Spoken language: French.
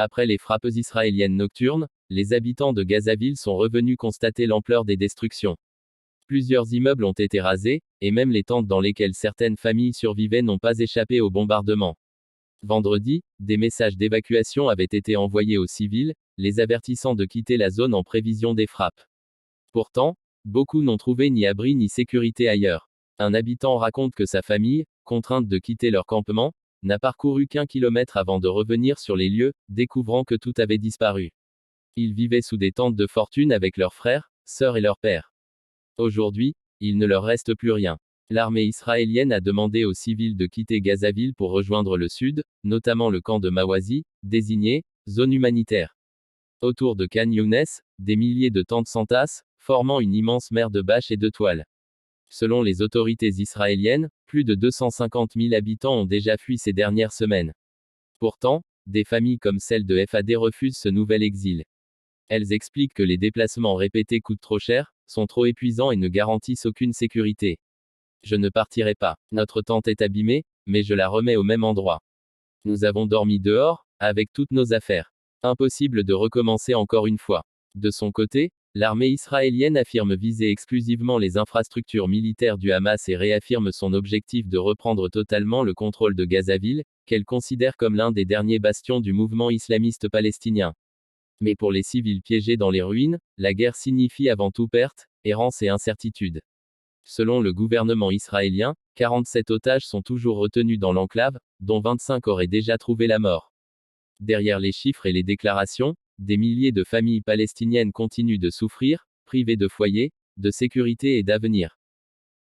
Après les frappes israéliennes nocturnes, les habitants de Gazaville sont revenus constater l'ampleur des destructions. Plusieurs immeubles ont été rasés, et même les tentes dans lesquelles certaines familles survivaient n'ont pas échappé au bombardement. Vendredi, des messages d'évacuation avaient été envoyés aux civils, les avertissant de quitter la zone en prévision des frappes. Pourtant, beaucoup n'ont trouvé ni abri ni sécurité ailleurs. Un habitant raconte que sa famille, contrainte de quitter leur campement, n'a parcouru qu'1 kilomètre avant de revenir sur les lieux, découvrant que tout avait disparu. Ils vivaient sous des tentes de fortune avec leurs frères, sœurs et leur père. Aujourd'hui, il ne leur reste plus rien. L'armée israélienne a demandé aux civils de quitter Gazaville pour rejoindre le sud, notamment le camp de Mawazi, désigné zone humanitaire. Autour de Khan Younes, des milliers de tentes s'entassent, formant une immense mer de bâches et de toiles. Selon les autorités israéliennes, plus de 250 000 habitants ont déjà fui ces dernières semaines. Pourtant, des familles comme celle de FAD refusent ce nouvel exil. Elles expliquent que les déplacements répétés coûtent trop cher, sont trop épuisants et ne garantissent aucune sécurité. Je ne partirai pas. Notre tente est abîmée, mais je la remets au même endroit. Nous avons dormi dehors, avec toutes nos affaires. Impossible de recommencer encore une fois. De son côté, l'armée israélienne affirme viser exclusivement les infrastructures militaires du Hamas et réaffirme son objectif de reprendre totalement le contrôle de Gazaville, qu'elle considère comme l'un des derniers bastions du mouvement islamiste palestinien. Mais pour les civils piégés dans les ruines, la guerre signifie avant tout perte, errance et incertitude. Selon le gouvernement israélien, 47 otages sont toujours retenus dans l'enclave, dont 25 auraient déjà trouvé la mort. Derrière les chiffres et les déclarations, des milliers de familles palestiniennes continuent de souffrir, privées de foyer, de sécurité et d'avenir.